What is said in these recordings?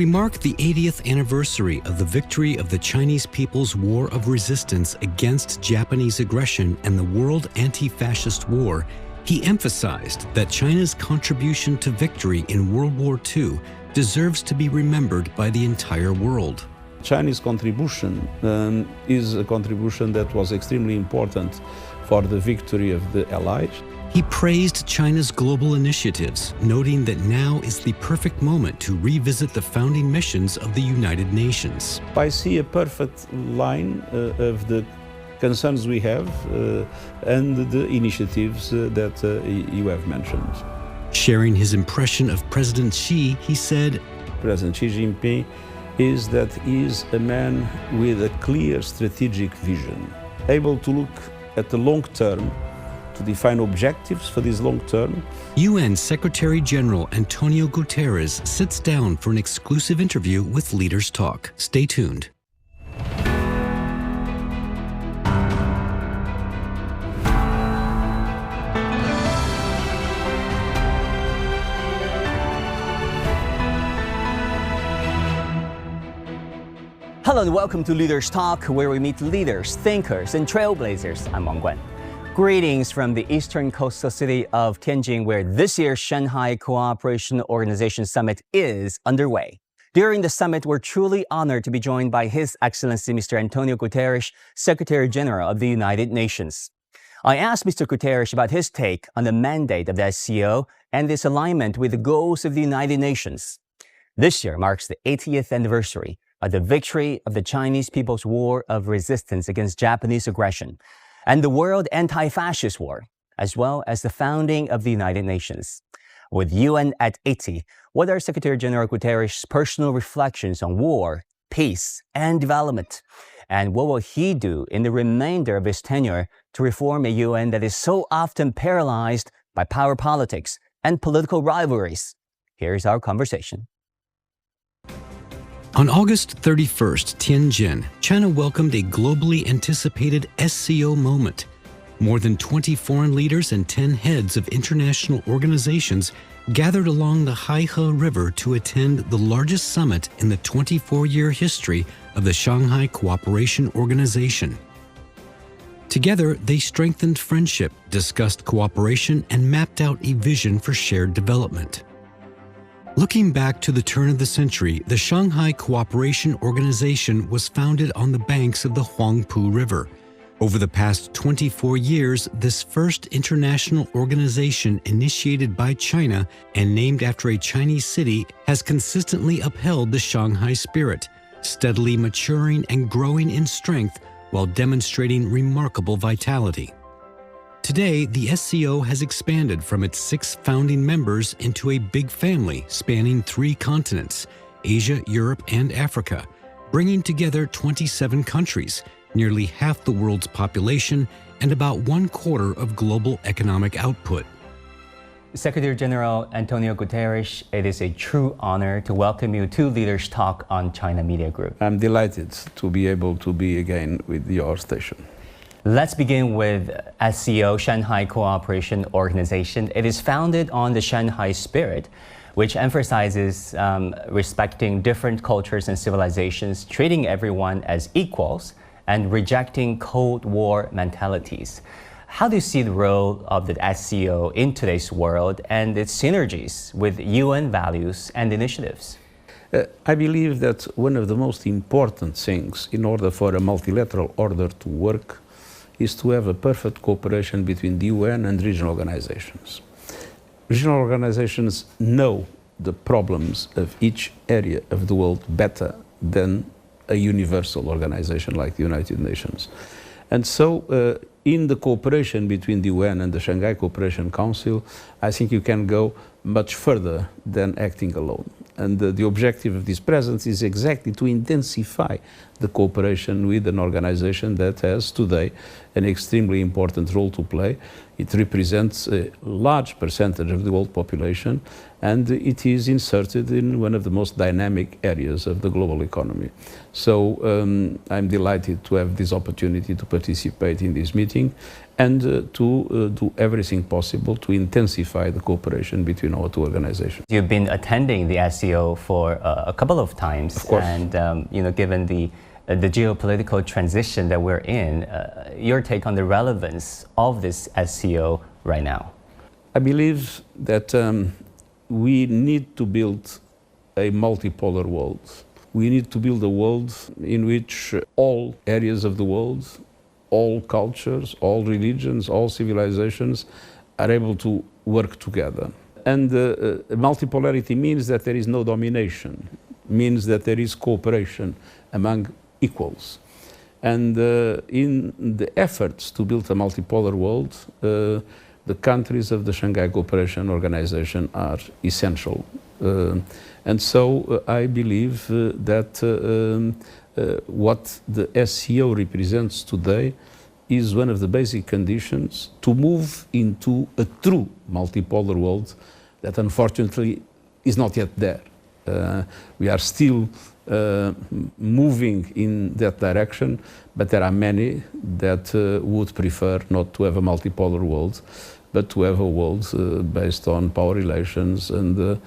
We mark the 80th anniversary of the victory of the Chinese People's War of Resistance against Japanese aggression and the World Anti-Fascist War. He emphasized that China's contribution to victory in World War II deserves to be remembered by the entire world. Chinese contribution is a contribution that was extremely important for the victory of the Allies. He praised China's global initiatives, noting that now is the perfect moment to revisit the founding missions of the United Nations. I see a perfect line of the concerns we have and the initiatives that you have mentioned. Sharing his impression of President Xi, he said, President Xi Jinping is that he is a man with a clear strategic vision, able to look at the long term, to define objectives for this long term. UN Secretary-General António Guterres sits down for an exclusive interview with Leaders Talk. Stay tuned. Hello and welcome to Leaders Talk, where we meet leaders, thinkers, and trailblazers. I'm Wang Guan. Greetings from the eastern coastal city of Tianjin, where this year's Shanghai Cooperation Organization Summit is underway. During the summit, we're truly honored to be joined by His Excellency Mr. António Guterres, Secretary-General of the United Nations. I asked Mr. Guterres about his take on the mandate of the SCO and its alignment with the goals of the United Nations. This year marks the 80th anniversary of the victory of the Chinese People's War of Resistance against Japanese aggression and the World Anti-Fascist War, as well as the founding of the United Nations. With UN at 80, what are Secretary-General Guterres' personal reflections on war, peace, and development? And what will he do in the remainder of his tenure to reform a UN that is so often paralyzed by power politics and political rivalries? Here's our conversation. On August 31st, Tianjin, China welcomed a globally anticipated SCO moment. More than 20 foreign leaders and 10 heads of international organizations gathered along the Haihe River to attend the largest summit in the 24-year history of the Shanghai Cooperation Organization. Together, they strengthened friendship, discussed cooperation, and mapped out a vision for shared development. Looking back to the turn of the century, the Shanghai Cooperation Organization was founded on the banks of the Huangpu River. Over the past 24 years, this first international organization initiated by China and named after a Chinese city has consistently upheld the Shanghai spirit, steadily maturing and growing in strength while demonstrating remarkable vitality. Today, the SCO has expanded from its 6 founding members into a big family spanning 3 continents, Asia, Europe, and Africa, bringing together 27 countries, nearly half the world's population, and about 1/4 of global economic output. Secretary-General António Guterres, it is a true honor to welcome you to Leaders Talk on China Media Group. I'm delighted to be able to be again with your station. Let's begin with SCO, Shanghai Cooperation Organization. It is founded on the Shanghai spirit, which emphasizes respecting different cultures and civilizations, treating everyone as equals, and rejecting Cold War mentalities. How do you see the role of the SCO in today's world and its synergies with UN values and initiatives? I believe that one of the most important things in order for a multilateral order to work is to have a perfect cooperation between the UN and regional organizations. Regional organizations know the problems of each area of the world better than a universal organization like the United Nations. And so in the cooperation between the UN and the Shanghai Cooperation Council, I think you can go much further than acting alone. And the objective of this presence is exactly to intensify the cooperation with an organization that has today an extremely important role to play. It represents a large percentage of the world population, and it is inserted in one of the most dynamic areas of the global economy. So I'm delighted to have this opportunity to participate in this meeting and to do everything possible to intensify the cooperation between our two organizations. You've been attending the SCO for a couple of times, of course. And given the geopolitical transition that we're in, your take on the relevance of this SCO right now? I believe that we need to build a multipolar world. We need to build a world in which all areas of the world, all cultures, all religions, all civilizations are able to work together. And multipolarity means that there is no domination, means that there is cooperation among equals. And in the efforts to build a multipolar world, the countries of the Shanghai Cooperation Organization are essential. And so I believe that what the SCO represents today is one of the basic conditions to move into a true multipolar world that unfortunately is not yet there. We are still moving in that direction, but there are many that would prefer not to have a multipolar world, but to have a world based on power relations and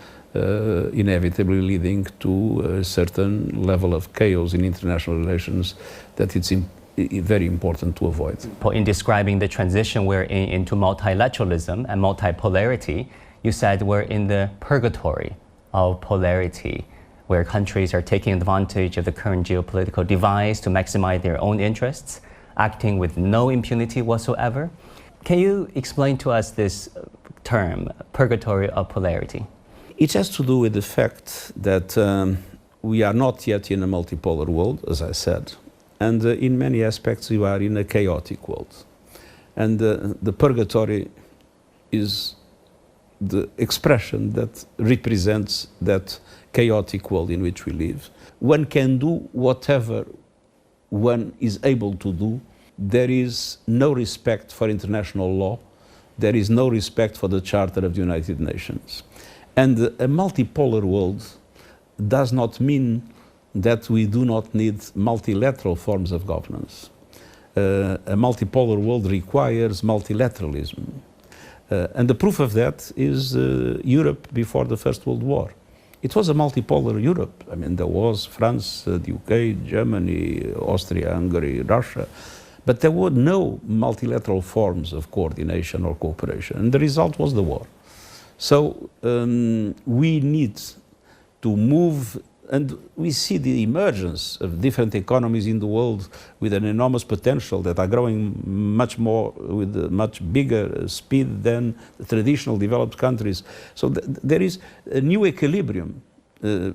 inevitably leading to a certain level of chaos in international relations that it's very important to avoid. In describing the transition we're in into multilateralism and multipolarity, you said we're in the purgatory of polarity, where countries are taking advantage of the current geopolitical device to maximize their own interests, acting with no impunity whatsoever. Can you explain to us this term, purgatory of polarity? It has to do with the fact that we are not yet in a multipolar world, as I said, and in many aspects we are in a chaotic world. And the purgatory is the expression that represents that chaotic world in which we live. One can do whatever one is able to do. There is no respect for international law. There is no respect for the Charter of the United Nations. And a multipolar world does not mean that we do not need multilateral forms of governance. A multipolar world requires multilateralism. And the proof of that is Europe before the First World War. It was a multipolar Europe. I mean, there was France, the UK, Germany, Austria, Hungary, Russia, but there were no multilateral forms of coordination or cooperation. And the result was the war. So we need to move, and we see the emergence of different economies in the world with an enormous potential that are growing much more, with a much bigger speed than the traditional developed countries. So there is a new equilibrium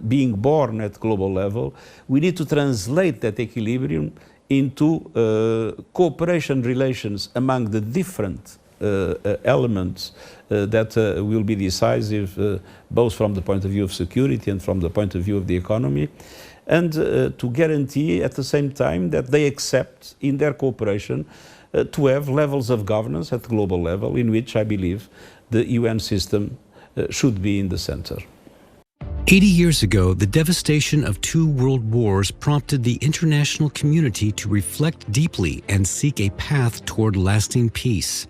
being born at global level. We need to translate that equilibrium into cooperation relations among the different elements that will be decisive both from the point of view of security and from the point of view of the economy, and to guarantee at the same time that they accept in their cooperation to have levels of governance at global level in which I believe the UN system should be in the center. 80 years ago, the devastation of 2 world wars prompted the international community to reflect deeply and seek a path toward lasting peace.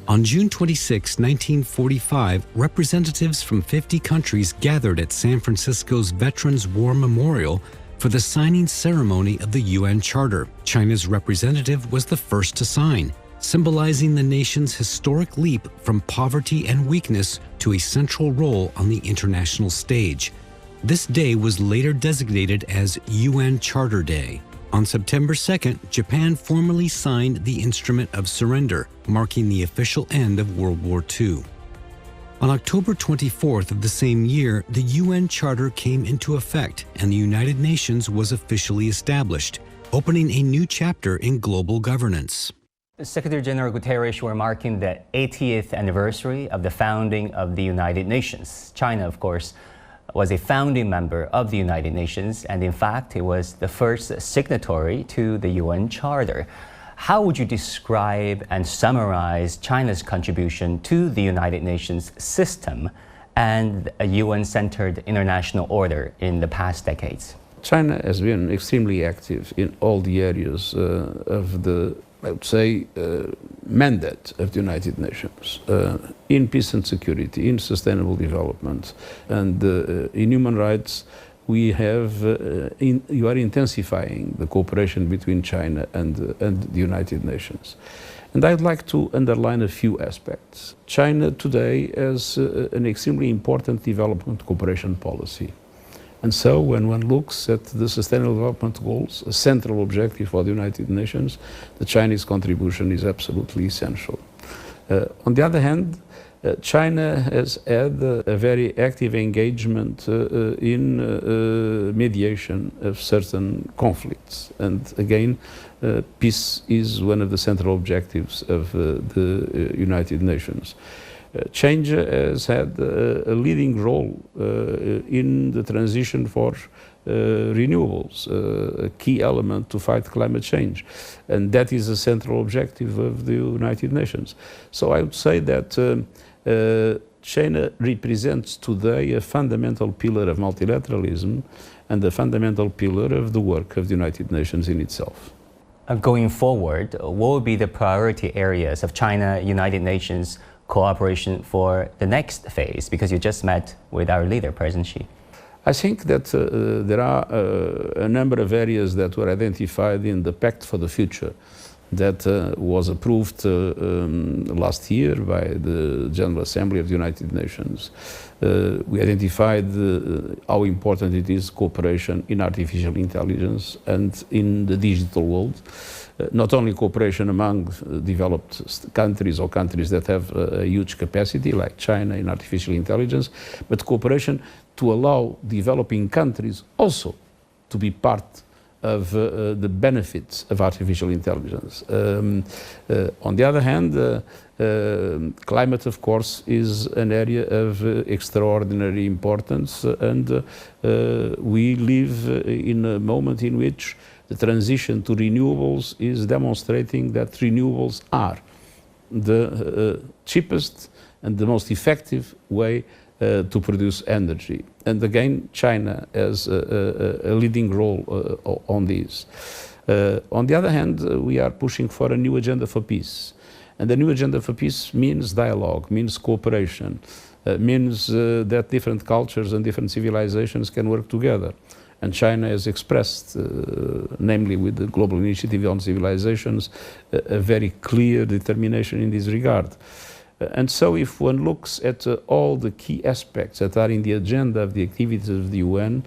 On June 26, 1945, representatives from 50 countries gathered at San Francisco's Veterans War Memorial for the signing ceremony of the UN Charter. China's representative was the first to sign, symbolizing the nation's historic leap from poverty and weakness to a central role on the international stage. This day was later designated as UN Charter Day. On September 2nd, Japan formally signed the Instrument of Surrender, marking the official end of World War II. On October 24th of the same year, the UN Charter came into effect and the United Nations was officially established, opening a new chapter in global governance. Secretary-General Guterres, we're marking the 80th anniversary of the founding of the United Nations. China, of course, was a founding member of the United Nations, and in fact, it was the first signatory to the UN Charter. How would you describe and summarize China's contribution to the United Nations system and a UN-centered international order in the past decades? China has been extremely active in all the areas of the, I would say, mandate of the United Nations, in peace and security, in sustainable development, and in human rights. We have, you are intensifying the cooperation between China and the United Nations. And I'd like to underline a few aspects. China today has an extremely important development cooperation policy. And so when one looks at the Sustainable Development Goals, a central objective for the United Nations, the Chinese contribution is absolutely essential. On the other hand, China has had a very active engagement in mediation of certain conflicts. And again, peace is one of the central objectives of the United Nations. China has had a leading role in the transition for renewables, a key element to fight climate change. And that is a central objective of the United Nations. So I would say that China represents today a fundamental pillar of multilateralism and a fundamental pillar of the work of the United Nations in itself. Going forward, what would be the priority areas of China-United Nations cooperation for the next phase? Because you just met with our leader, President Xi. I think that there are a number of areas that were identified in the Pact for the Future that was approved last year by the General Assembly of the United Nations. We identified how important it is cooperation in artificial intelligence and in the digital world. Not only cooperation among developed countries or countries that have a huge capacity like China in artificial intelligence, but cooperation to allow developing countries also to be part of the benefits of artificial intelligence. On the other hand, climate, of course, is an area of extraordinary importance, and we live in a moment in which the transition to renewables is demonstrating that renewables are the cheapest and the most effective way to produce energy. And again, China has a leading role on this. On the other hand, we are pushing for a new agenda for peace. And the new agenda for peace means dialogue, means cooperation, means that different cultures and different civilizations can work together. And China has expressed, namely with the Global Initiative on Civilizations, a very clear determination in this regard. And so if one looks at all the key aspects that are in the agenda of the activities of the UN,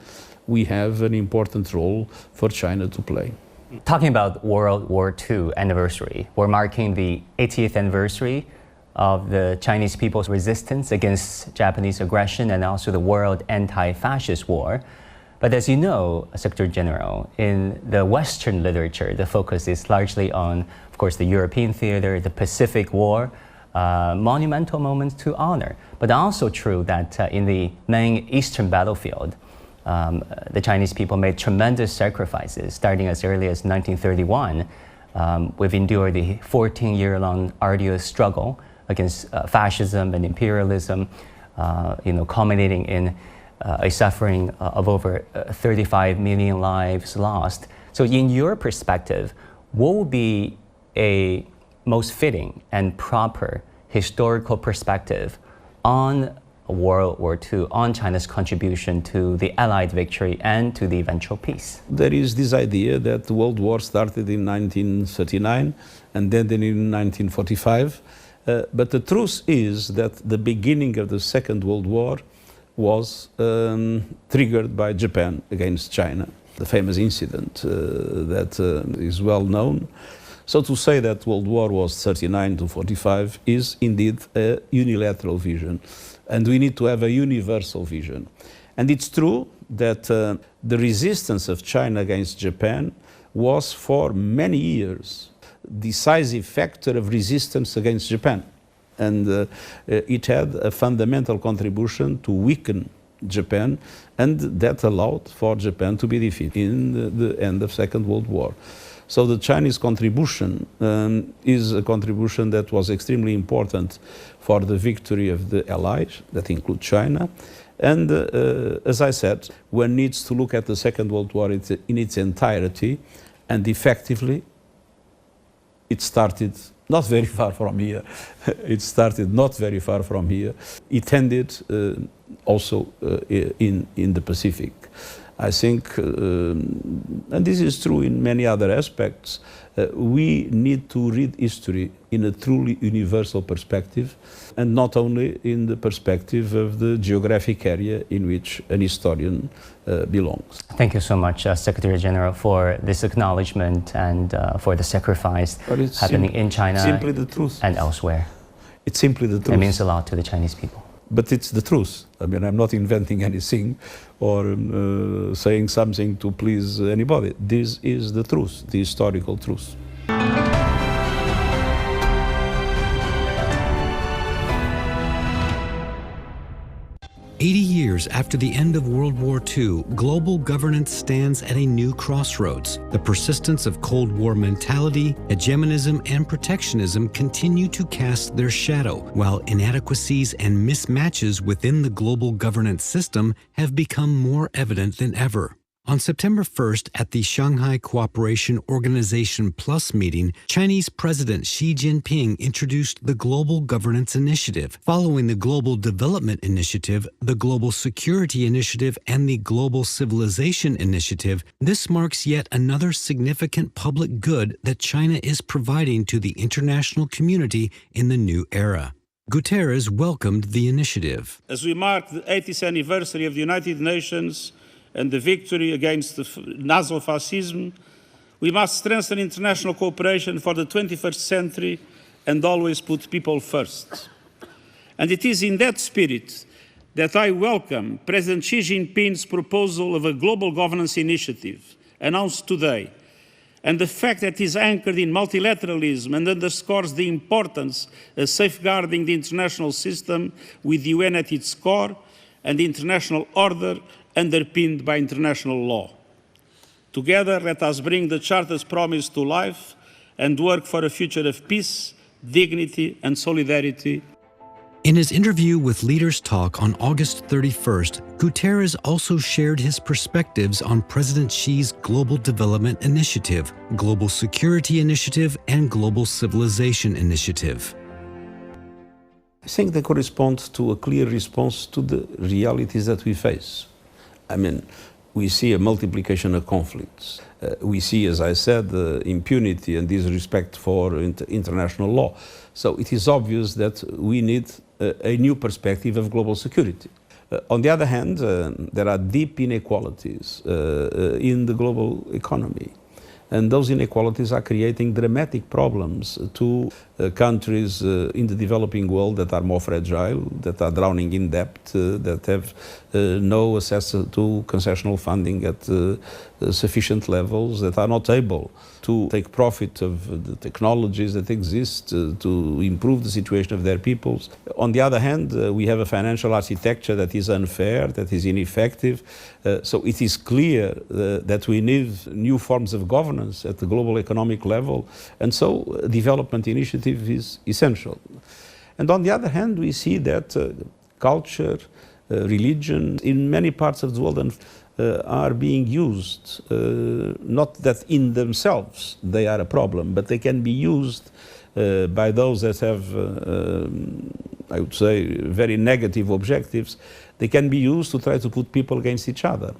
we have an important role for China to play. Talking about World War II anniversary, we're marking the 80th anniversary of the Chinese people's resistance against Japanese aggression and also the World Anti-Fascist War. But as you know, Secretary General, in the Western literature, the focus is largely on, of course, the European theater, the Pacific War, monumental moments to honor. But also true that in the main Eastern battlefield, the Chinese people made tremendous sacrifices, starting as early as 1931. We've endured the 14-year-long arduous struggle against fascism and imperialism, culminating in a suffering of over 35 million lives lost. So in your perspective, what would be a most fitting and proper historical perspective on World War II, on China's contribution to the Allied victory and to the eventual peace? There is this idea that the World War started in 1939 and ended in 1945. But the truth is that the beginning of the Second World War was triggered by Japan against China, the famous incident that is well known. So to say that World War was 39 to 45 is indeed a unilateral vision, and we need to have a universal vision. And it's true that the resistance of China against Japan was for many years decisive factor of resistance against Japan. And it had a fundamental contribution to weaken Japan, and that allowed for Japan to be defeated in the end of Second World War. So the Chinese contribution is a contribution that was extremely important for the victory of the allies, that include China. And as I said, one needs to look at the Second World War in its entirety, and effectively, it started not very far from here. It started not very far from here. It ended also in the Pacific. I think, and this is true in many other aspects, we need to read history in a truly universal perspective, and not only in the perspective of the geographic area in which an historian belongs. Thank you so much, Secretary General, for this acknowledgement and for the sacrifice happening in China simply the truth. And elsewhere. It's simply the truth. It means a lot to the Chinese people. But it's the truth. I mean, I'm not inventing anything or saying something to please anybody. This is the truth, the historical truth. 80 years after the end of World War II, global governance stands at a new crossroads. The persistence of Cold War mentality, hegemonism, and protectionism continue to cast their shadow, while inadequacies and mismatches within the global governance system have become more evident than ever. On September 1st, at the Shanghai Cooperation Organization Plus meeting, Chinese President Xi Jinping introduced the Global Governance Initiative, following the Global Development Initiative, the Global Security Initiative, and the Global Civilization Initiative. This marks yet another significant public good that China is providing to the international community in the new era. Guterres welcomed the initiative. As we mark the 80th anniversary of the United Nations and the victory against the Nazi-fascism, we must strengthen international cooperation for the 21st century and always put people first. And it is in that spirit that I welcome President Xi Jinping's proposal of a global governance initiative announced today, and the fact that it is anchored in multilateralism and underscores the importance of safeguarding the international system with the UN at its core and the international order underpinned by international law. Together, let us bring the Charter's promise to life and work for a future of peace, dignity, and solidarity. In his interview with Leaders Talk on August 31st, Guterres also shared his perspectives on President Xi's Global Development Initiative, Global Security Initiative, and Global Civilization Initiative. I think they correspond to a clear response to the realities that we face. I mean, we see a multiplication of conflicts. We see, as I said, impunity and disrespect for international law. So it is obvious that we need a new perspective of global security. On the other hand, there are deep inequalities in the global economy. And those inequalities are creating dramatic problems to countries in the developing world that are more fragile, that are drowning in debt, that have no access to concessional funding at sufficient levels, that are not able to take profit of the technologies that exist to improve the situation of their peoples. On the other hand, we have a financial architecture that is unfair, that is ineffective. So it is clear that we need new forms of governance at the global economic level, and so development initiative is essential. And on the other hand, we see that culture, religion in many parts of the world are being used, not that in themselves they are a problem, but they can be used by those that have, I would say, very negative objectives. They can be used to try to put people against each other.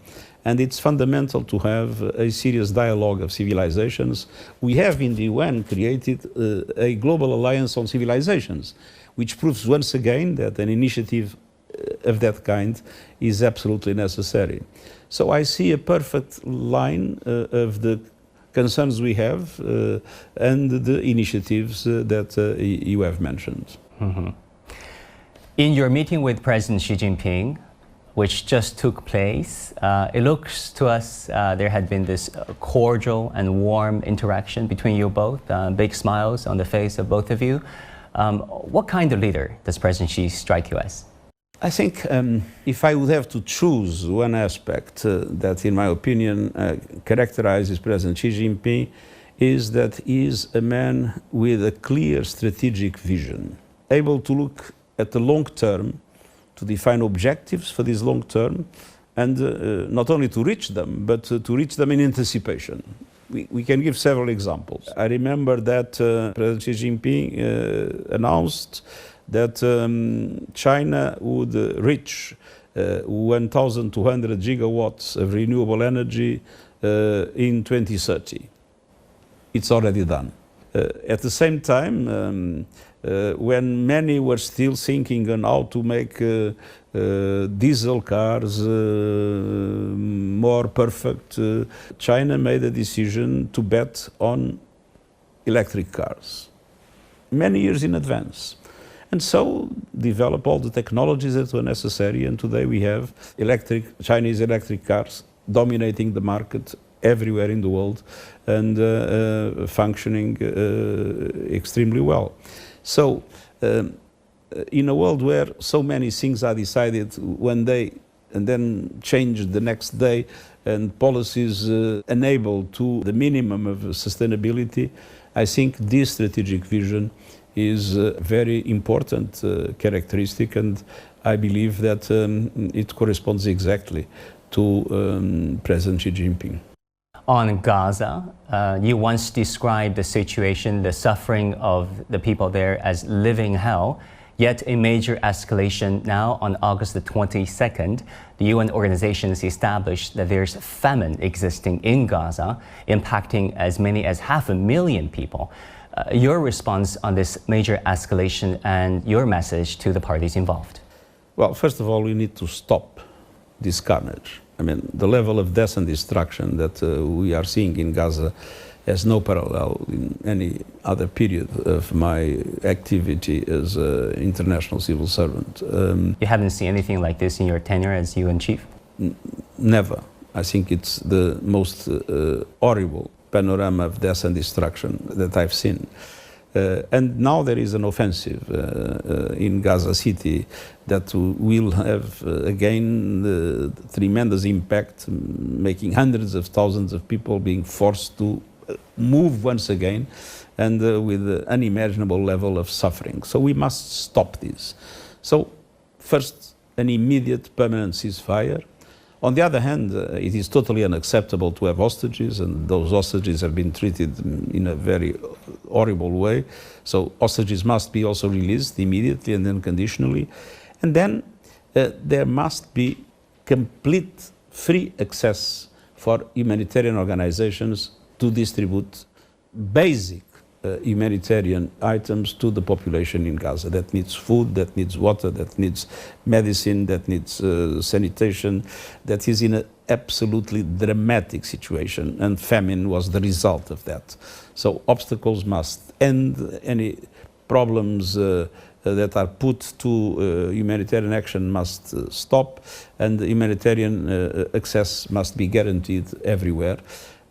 And it's fundamental to have a serious dialogue of civilizations. We have in the UN created a global alliance on civilizations, which proves once again that an initiative of that kind is absolutely necessary. So I see a perfect line of the concerns we have and the initiatives that you have mentioned. Mm-hmm. In your meeting with President Xi Jinping, which just took place, it looks to us there had been this cordial and warm interaction between you both, big smiles on the face of both of you. What kind of leader does President Xi strike you as? I think if I would have to choose one aspect that, in my opinion, characterizes President Xi Jinping, is that he is a man with a clear strategic vision, able to look at the long term, to define objectives for this long term, and not only to reach them, but to reach them in anticipation. We can give several examples. I remember that President Xi Jinping announced that China would reach 1,200 gigawatts of renewable energy in 2030. It's already done. At the same time, when many were still thinking on how to make diesel cars more perfect, China made a decision to bet on electric cars many years in advance. And so develop all the technologies that were necessary, and today we have Chinese electric cars dominating the market everywhere in the world and functioning extremely well. So in a world where so many things are decided one day and then changed the next day, and policies enable to the minimum of sustainability, I think this strategic vision is a very important characteristic, and I believe that it corresponds exactly to President Xi Jinping. On Gaza, you once described the situation, the suffering of the people there as living hell, yet a major escalation now on August the 22nd. The UN organizations established that there's famine existing in Gaza, impacting as many as 500,000 people. Your response on this major escalation and your message to the parties involved? Well, first of all, we need to stop this carnage. I mean, the level of death and destruction that we are seeing in Gaza has no parallel in any other period of my activity as an international civil servant. You haven't seen anything like this in your tenure as UN chief? Never. I think it's the most horrible panorama of death and destruction that I've seen. And now there is an offensive in Gaza City that will have again the tremendous impact, making hundreds of thousands of people being forced to move once again, and with an unimaginable level of suffering. So we must stop this. So first, an immediate permanent ceasefire. On the other hand, it is totally unacceptable to have hostages, and those hostages have been treated in a very horrible way. So hostages must be also released immediately and unconditionally. And then there must be complete free access for humanitarian organizations to distribute basic humanitarian items to the population in Gaza that needs food, that needs water, that needs medicine, that needs sanitation, that is in an absolutely dramatic situation, and famine was the result of that. So obstacles must end, any problems that are put to humanitarian action must stop, and humanitarian access must be guaranteed everywhere.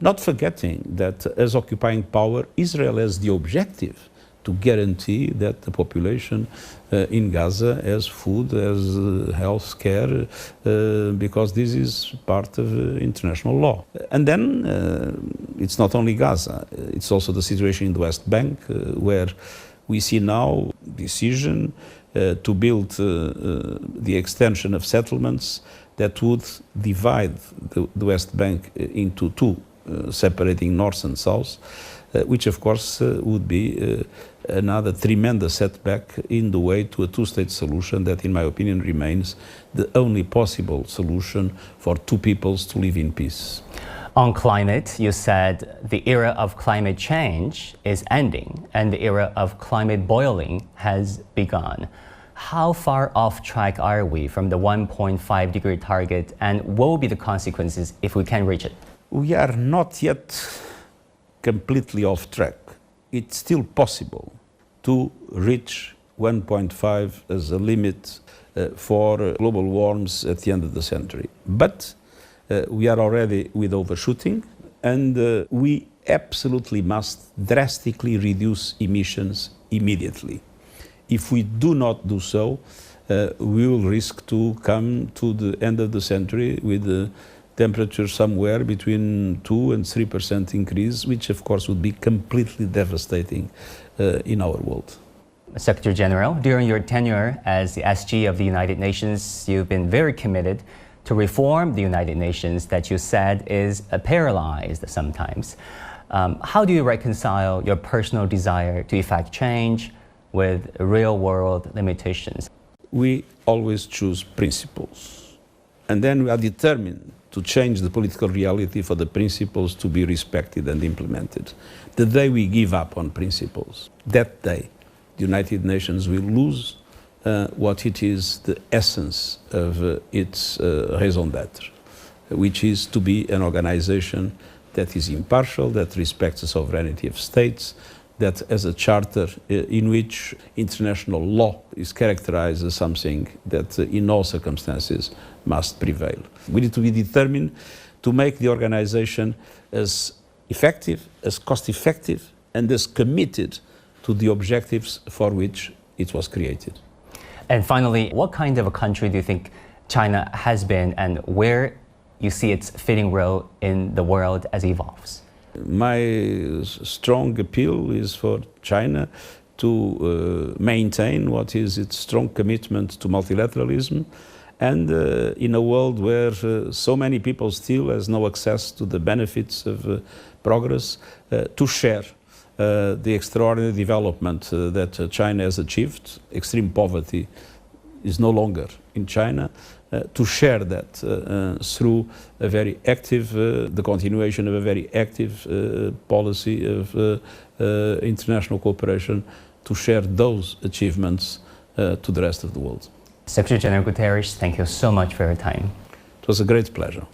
Not forgetting that as occupying power, Israel has the objective to guarantee that the population in Gaza has food, has health care, because this is part of international law. And then it's not only Gaza, it's also the situation in the West Bank, where we see now decision to build the extension of settlements that would divide the West Bank into two, separating north and south, which of course would be another tremendous setback in the way to a two-state solution that, in my opinion, remains the only possible solution for two peoples to live in peace. On climate, you said the era of climate change is ending and the era of climate boiling has begun. How far off track are we from the 1.5 degree target, and what will be the consequences if we can reach it? We are not yet completely off track. It's still possible to reach 1.5 as a limit for global warming at the end of the century. But we are already with overshooting, and we absolutely must drastically reduce emissions immediately. If we do not do so, we will risk to come to the end of the century with the temperature somewhere between 2 and 3% increase, which of course would be completely devastating in our world. Secretary General, during your tenure as the SG of the United Nations, you've been very committed to reform the United Nations that you said is paralyzed sometimes. How do you reconcile your personal desire to effect change with real-world limitations? We always choose principles, and then we are determined to change the political reality for the principles to be respected and implemented. The day we give up on principles, that day the United Nations will lose what it is the essence of its raison d'être, which is to be an organization that is impartial, that respects the sovereignty of states, that has a charter in which international law is characterized as something that in all circumstances must prevail. We need to be determined to make the organization as effective, as cost-effective, and as committed to the objectives for which it was created. And finally, what kind of a country do you think China has been, and where you see its fitting role in the world as it evolves? My strong appeal is for China to maintain what is its strong commitment to multilateralism, and in a world where so many people still has no access to the benefits of progress, to share the extraordinary development that China has achieved. Extreme poverty is no longer in China. To share that through a very active, the continuation of a very active policy of international cooperation, to share those achievements to the rest of the world. Secretary General Guterres, thank you so much for your time. It was a great pleasure.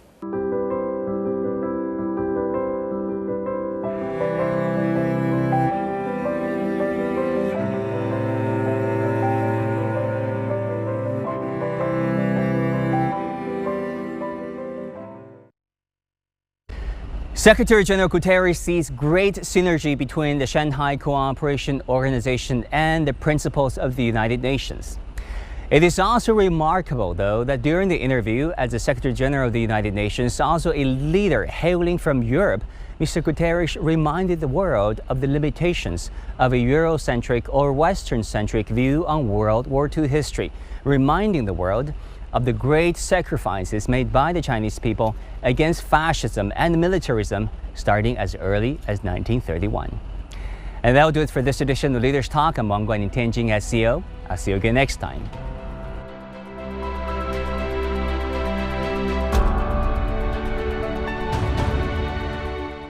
Secretary General Guterres sees great synergy between the Shanghai Cooperation Organization and the principles of the United Nations. It is also remarkable, though, that during the interview as the Secretary General of the United Nations, also a leader hailing from Europe, Mr. Guterres reminded the world of the limitations of a Eurocentric or Western-centric view on World War II history, reminding the world of the great sacrifices made by the Chinese people against fascism and militarism starting as early as 1931. And that'll do it for this edition of Leaders Talk. I'm Wang Guan in Tianjin, SCO. I'll see you again next time.